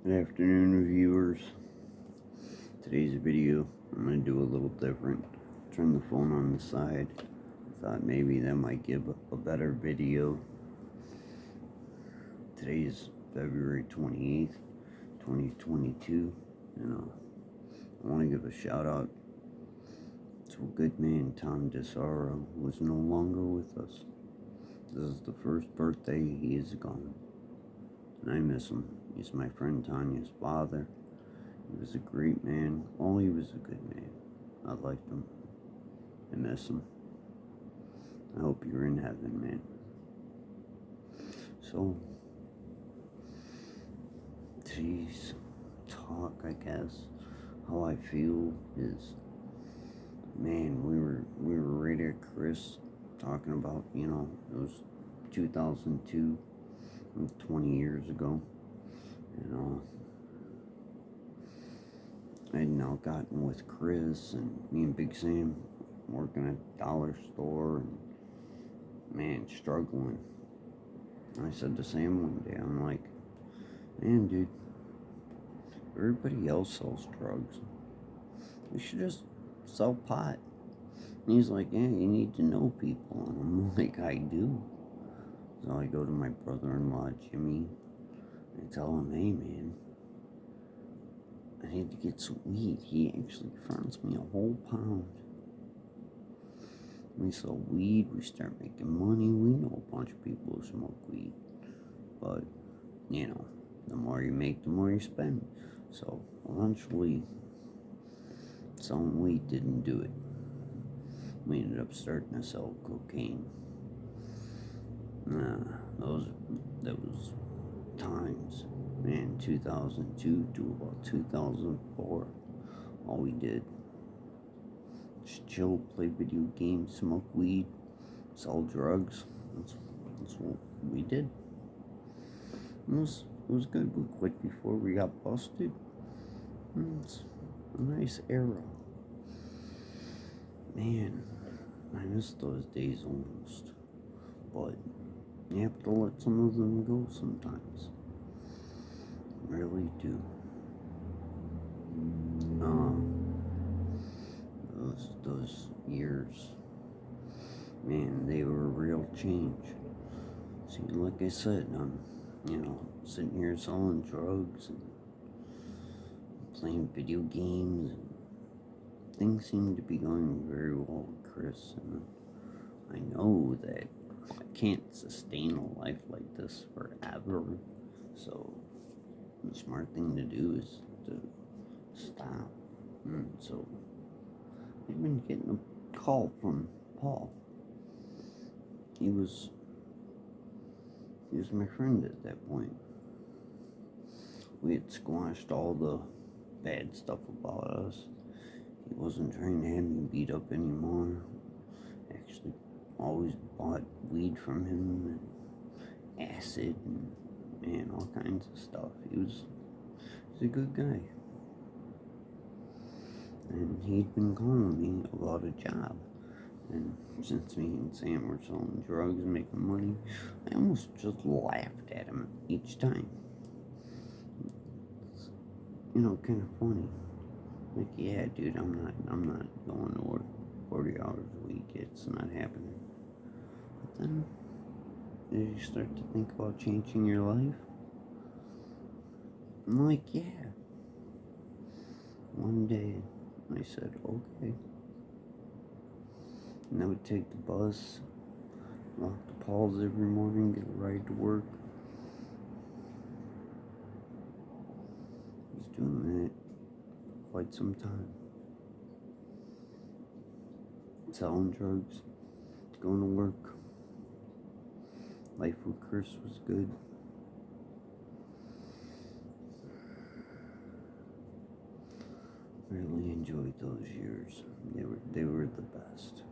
Good afternoon, viewers. Today's video, I'm going to do a little different. Turn the phone on the side. Thought maybe that might give a better video. Today's February 28th, 2022. And I want to give a shout out to a good man, Tom DeSaro, who is no longer with us. This is the first birthday he is gone. And I miss him. He's my friend Tanya's father. He was a great man. Oh, he was a good man. I liked him. I miss him. I hope you're in heaven, man. So, today's talk, I guess, how I feel is, man, we were right at Chris talking about, it was 2002, 20 years ago, I'd now gotten with Chris and me and Big Sam working at a dollar store and, man, struggling. And I said to Sam one day, I'm like, man, dude, everybody else sells drugs. We should just sell pot. And he's like, yeah, you need to know people. And I'm like, I do. So I go to my brother-in-law, Jimmy, and I tell him, hey, man, I need to get some weed. He actually fronts me a whole pound. We sell weed, we start making money. We know a bunch of people who smoke weed. But, the more you make, the more you spend. So, eventually, selling weed didn't do it. We ended up starting to sell cocaine. That was times. Man, 2002 to about 2004, all we did just chill, play video games, smoke weed, sell drugs. That's what we did. It was good. We quit before we got busted. It's a nice era. Man, I miss those days almost. But you have to let some of them go sometimes. Really do. Those years, man, they were a real change. See, like I said, I'm, sitting here selling drugs and playing video games, and things seem to be going very well with Chris, and I know that I can't sustain a life like this forever, so the smart thing to do is to stop. So I've been getting a call from Paul. He was my friend at that point. We had squashed all the bad stuff about us. He wasn't trying to have me beat up anymore. Actually, always bought weed from him and acid and, man, all kinds of stuff. He's a good guy. And he'd been calling me about a job. And since me and Sam were selling drugs and making money, I almost just laughed at him each time. It's, kind of funny. Like, yeah, dude, I'm not going to work 40 hours a week. It's not happening. But then, did you start to think about changing your life? I'm like, yeah. One day, I said, okay. And I would take the bus, walk to Paul's every morning, get a ride to work. I was doing that for quite some time. Selling drugs, going to work. Life with Chris was good. Really enjoyed those years. They were the best.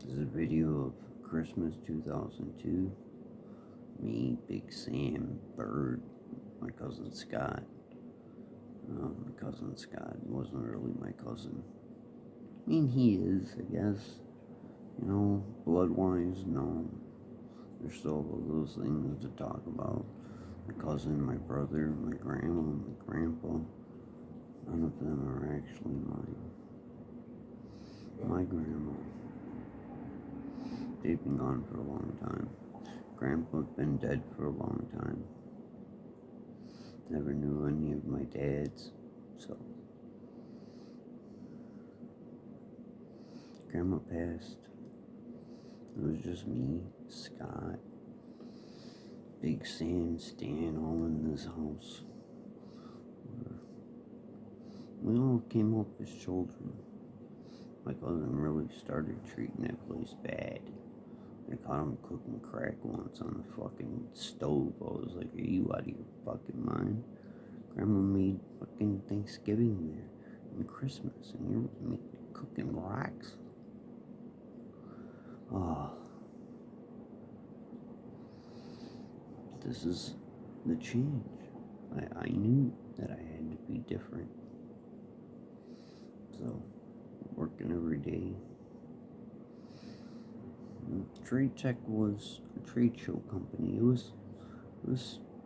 This is a video of Christmas 2002. Me, Big Sam, Bird, my cousin Scott. My cousin Scott wasn't really my cousin. I mean, he is, I guess. Blood-wise, no. There's still those things to talk about. My cousin, my brother, my grandma, my grandpa, none of them are actually mine. My grandma, they've been gone for a long time. Grandpa's been dead for a long time. Never knew any of my dads, so. Grandma passed. It was just me, Scott, Big Sam, Stan, all in this house. We all came up as children. My cousin really started treating that place bad. I caught him cooking crack once on the fucking stove. I was like, are you out of your fucking mind? Grandma made fucking Thanksgiving there and Christmas, and you're cooking rocks? Oh. This is the change. I knew that I had to be different. So, working every day. Trade Tech was a trade show company. It was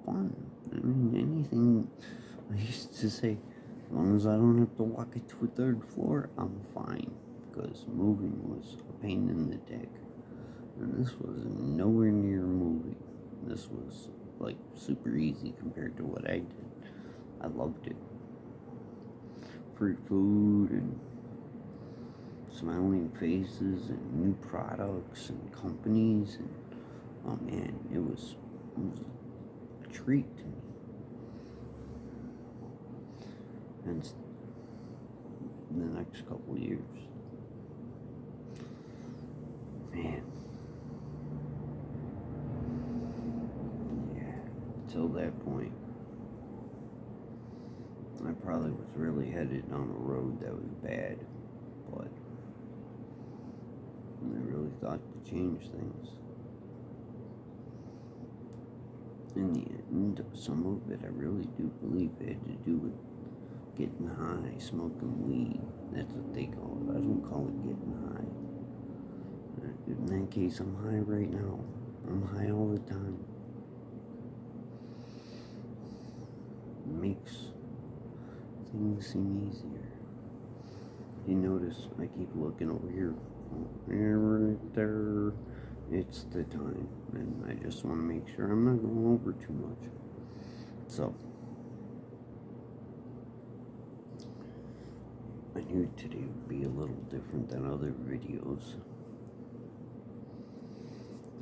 fun. I mean, anything. I used to say, as long as I don't have to walk it to a third floor, I'm fine. Because moving was a pain in the dick. And this was nowhere near moving. This was like super easy compared to what I did. I loved it. Free food and smiling faces and new products and companies, and oh man, it was a treat to me. And the next couple years, man, yeah, till that point, I probably was really headed down a road that was bad, but I really thought to change things. In the end, some of it I really do believe it had to do with getting high, smoking weed. That's what they call it. I don't call it getting high. In that case, I'm high right now. I'm high all the time. It makes things seem easier. You notice I keep looking over here. Right there. It's the time, and I just want to make sure I'm not going over too much. So, I knew today would be a little different than other videos.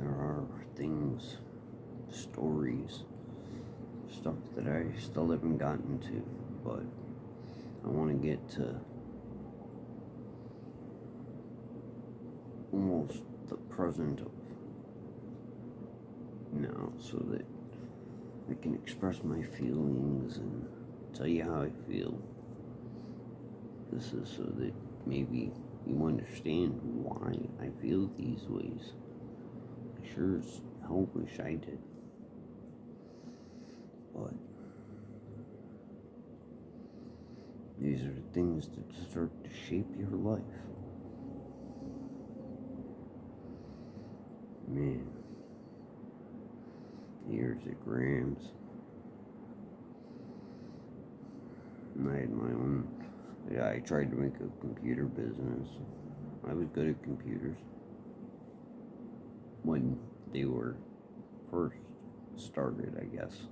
There are things, stories, stuff that I still haven't gotten to, but I want to get to almost the present of now, so that I can express my feelings and tell you how I feel. This is so that maybe you understand why I feel these ways. I sure as hell wish I did. But these are the things that start to shape your life. Man. Years at Grams. And I had my own. Yeah, I tried to make a computer business. I was good at computers when they were first started, I guess.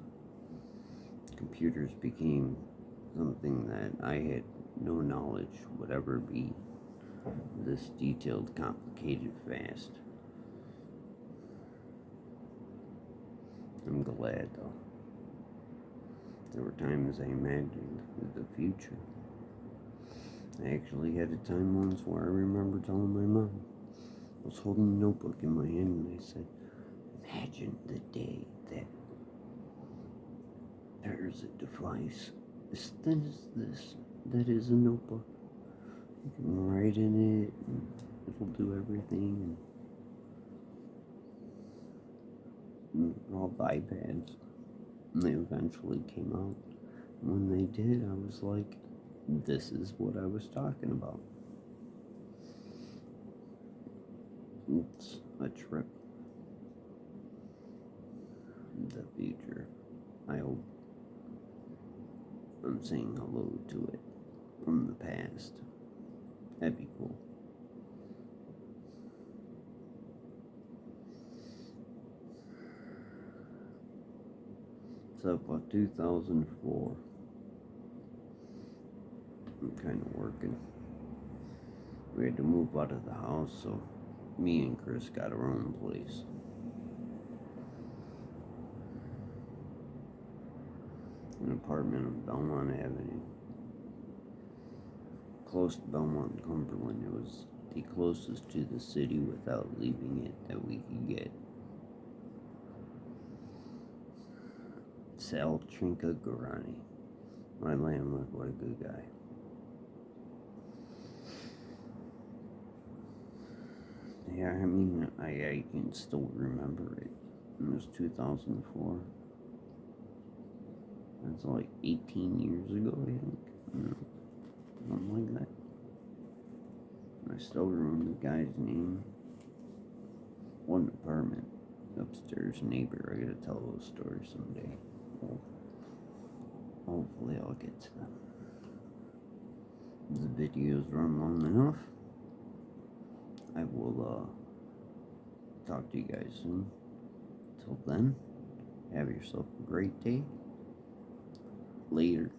Computers became something that I had no knowledge would ever be this detailed, complicated, fast. I'm glad, though. There were times I imagined the future. I actually had a time once where I remember telling my mom, I was holding a notebook in my hand and I said, imagine the day that there's a device as thin as this that is a notebook. You can write in it and it'll do everything. And all the iPads, and they eventually came out. And when they did, I was like, this is what I was talking about. It's a trip. The future. I hope someone saying hello to it from the past. That'd be cool. So about 2004, I'm kind of working. We had to move out of the house, so me and Chris got our own place. An apartment on Belmont Avenue, close to Belmont, Cumberland. It was the closest to the city without leaving it that we could get. Sal Trincagurani, my landlord, what a good guy. Yeah, I mean, I can still remember it. It was 2004. That's like 18 years ago, I think. Something like that. I still remember the guy's name. One apartment, upstairs neighbor. I gotta tell those stories someday. Well, hopefully I'll get to them. The videos run long enough. I will talk to you guys soon. Till then, have yourself a great day. Later.